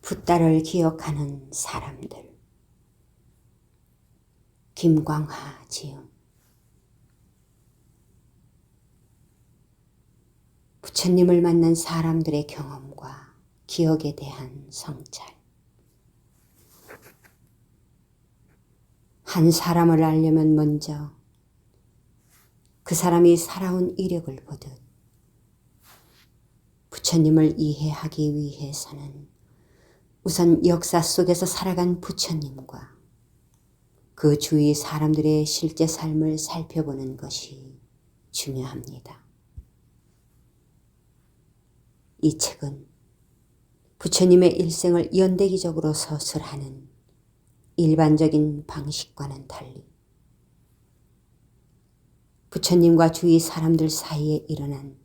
붓다를 기억하는 사람들. 김광하 지음. 부처님을 만난 사람들의 경험과 기억에 대한 성찰. 한 사람을 알려면 먼저 그 사람이 살아온 이력을 보듯 부처님을 이해하기 위해서는 우선 역사 속에서 살아간 부처님과 그 주위 사람들의 실제 삶을 살펴보는 것이 중요합니다. 이 책은 부처님의 일생을 연대기적으로 서술하는 일반적인 방식과는 달리 부처님과 주위 사람들 사이에 일어난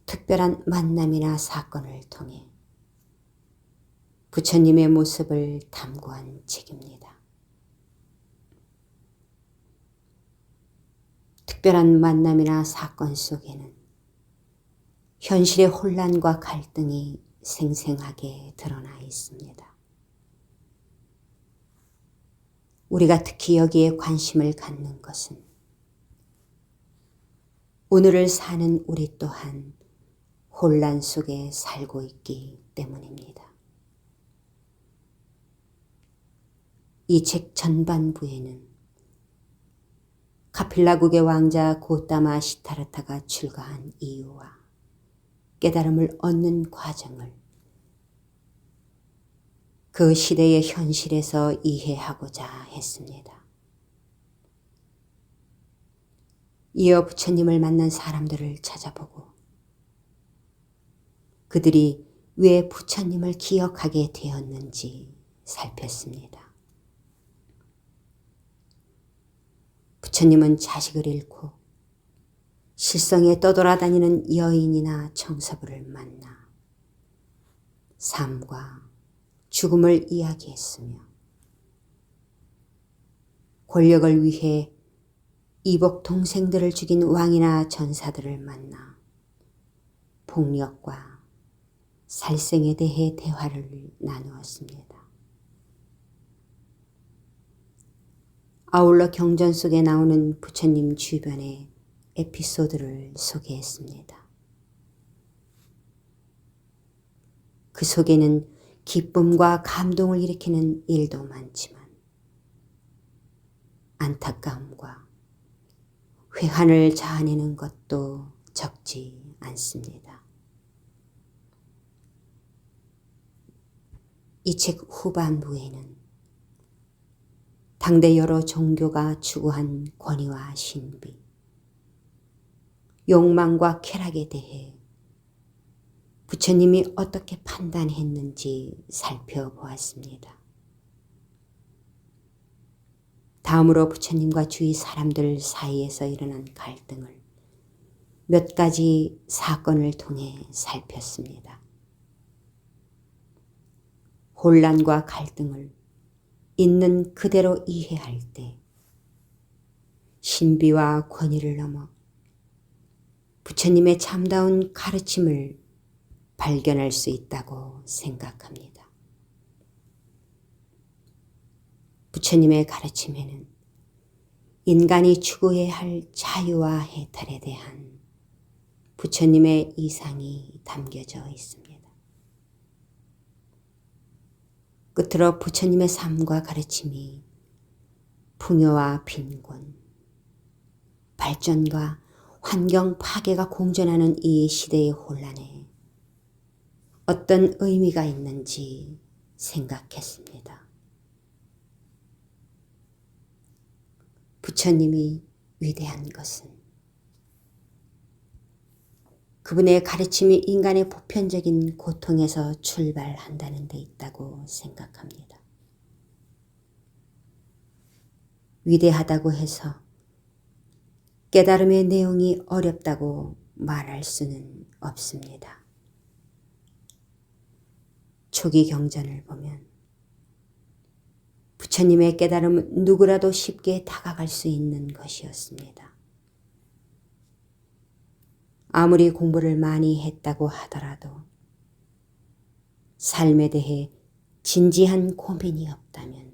특별한 만남이나 사건을 통해 부처님의 모습을 탐구한 책입니다. 특별한 만남이나 사건 속에는 현실의 혼란과 갈등이 생생하게 드러나 있습니다. 우리가 특히 여기에 관심을 갖는 것은 오늘을 사는 우리 또한 혼란 속에 살고 있기 때문입니다. 이 책 전반부에는 카필라국의 왕자 고타마 시타르타가 출가한 이유와 깨달음을 얻는 과정을 그 시대의 현실에서 이해하고자 했습니다. 이어 부처님을 만난 사람들을 찾아보고 그들이 왜 부처님을 기억하게 되었는지 살폈습니다. 부처님은 자식을 잃고 실성에 떠돌아다니는 여인이나 청소부를 만나 삶과 죽음을 이야기했으며 권력을 위해 이복 동생들을 죽인 왕이나 전사들을 만나 폭력과 살생에 대해 대화를 나누었습니다. 아울러 경전 속에 나오는 부처님 주변의 에피소드를 소개했습니다. 그 속에는 기쁨과 감동을 일으키는 일도 많지만 안타까움과 회한을 자아내는 것도 적지 않습니다. 이 책 후반부에는 당대 여러 종교가 추구한 권위와 신비, 욕망과 쾌락에 대해 부처님이 어떻게 판단했는지 살펴보았습니다. 다음으로 부처님과 주위 사람들 사이에서 일어난 갈등을 몇 가지 사건을 통해 살폈습니다. 혼란과 갈등을 있는 그대로 이해할 때 신비와 권위를 넘어 부처님의 참다운 가르침을 발견할 수 있다고 생각합니다. 부처님의 가르침에는 인간이 추구해야 할 자유와 해탈에 대한 부처님의 이상이 담겨져 있습니다. 끝으로 부처님의 삶과 가르침이 풍요와 빈곤, 발전과 환경 파괴가 공존하는 이 시대의 혼란에 어떤 의미가 있는지 생각했습니다. 부처님이 위대한 것은 그분의 가르침이 인간의 보편적인 고통에서 출발한다는 데 있다고 생각합니다. 위대하다고 해서 깨달음의 내용이 어렵다고 말할 수는 없습니다. 초기 경전을 보면 부처님의 깨달음은 누구라도 쉽게 다가갈 수 있는 것이었습니다. 아무리 공부를 많이 했다고 하더라도 삶에 대해 진지한 고민이 없다면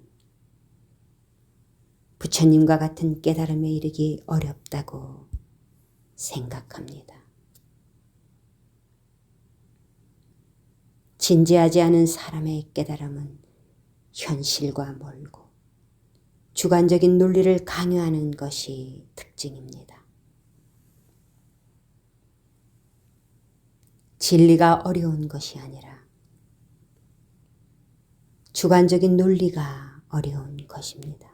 부처님과 같은 깨달음에 이르기 어렵다고 생각합니다. 진지하지 않은 사람의 깨달음은 현실과 멀고 주관적인 논리를 강요하는 것이 특징입니다. 진리가 어려운 것이 아니라 주관적인 논리가 어려운 것입니다.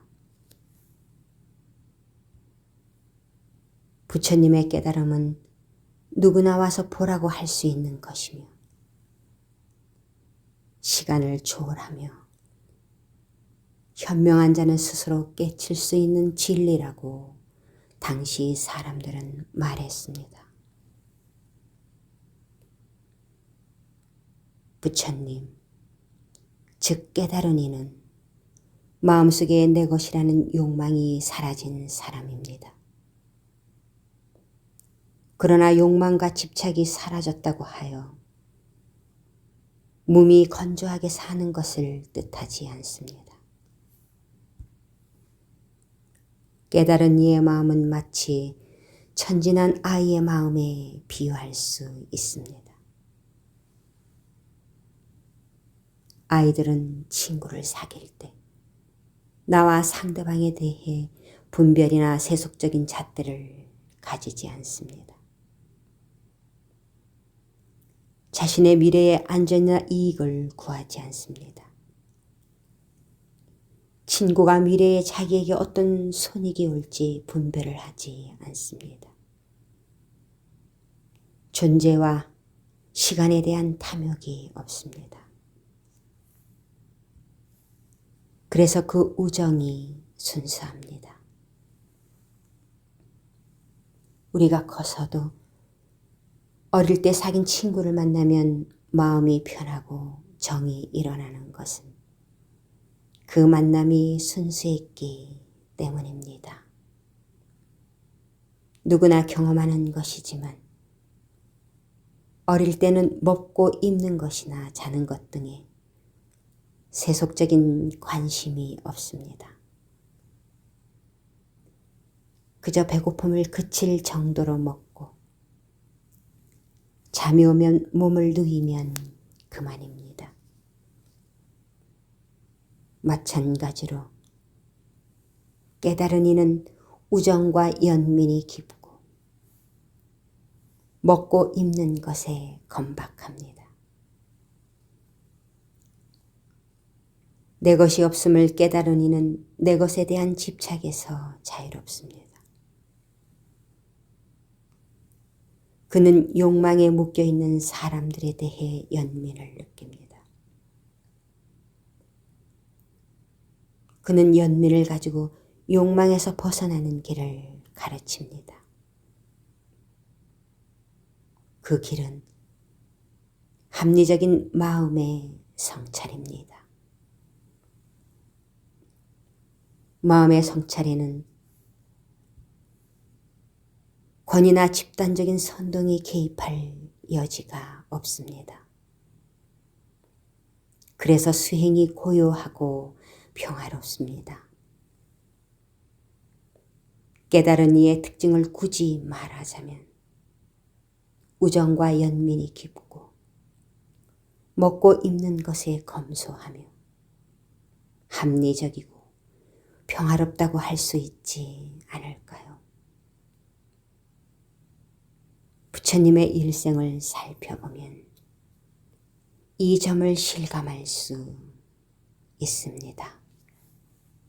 부처님의 깨달음은 누구나 와서 보라고 할 수 있는 것이며 시간을 초월하며 현명한 자는 스스로 깨칠 수 있는 진리라고 당시 사람들은 말했습니다. 부처님, 즉 깨달은 이는 마음속에 내 것이라는 욕망이 사라진 사람입니다. 그러나 욕망과 집착이 사라졌다고 하여 몸이 건조하게 사는 것을 뜻하지 않습니다. 깨달은 이의 마음은 마치 천진한 아이의 마음에 비유할 수 있습니다. 아이들은 친구를 사귈 때 나와 상대방에 대해 분별이나 세속적인 잣대를 가지지 않습니다. 자신의 미래의 안전이나 이익을 구하지 않습니다. 친구가 미래에 자기에게 어떤 손익이 올지 분별을 하지 않습니다. 존재와 시간에 대한 탐욕이 없습니다. 그래서 그 우정이 순수합니다. 우리가 커서도 어릴 때 사귄 친구를 만나면 마음이 편하고 정이 일어나는 것은 그 만남이 순수했기 때문입니다. 누구나 경험하는 것이지만 어릴 때는 먹고 입는 것이나 자는 것 등에 세속적인 관심이 없습니다. 그저 배고픔을 그칠 정도로 먹고 잠이 오면 몸을 누이면 그만입니다. 마찬가지로 깨달은 이는 우정과 연민이 깊고 먹고 입는 것에 건박합니다. 내 것이 없음을 깨달은 이는 내 것에 대한 집착에서 자유롭습니다. 그는 욕망에 묶여있는 사람들에 대해 연민을 느낍니다. 그는 연민을 가지고 욕망에서 벗어나는 길을 가르칩니다. 그 길은 합리적인 마음의 성찰입니다. 마음의 성찰에는 권위나 집단적인 선동이 개입할 여지가 없습니다. 그래서 수행이 고요하고 평화롭습니다. 깨달은 이의 특징을 굳이 말하자면 우정과 연민이 깊고 먹고 입는 것에 검소하며 합리적이고 평화롭다고 할 수 있지 않을까요? 부처님의 일생을 살펴보면 이 점을 실감할 수 있습니다.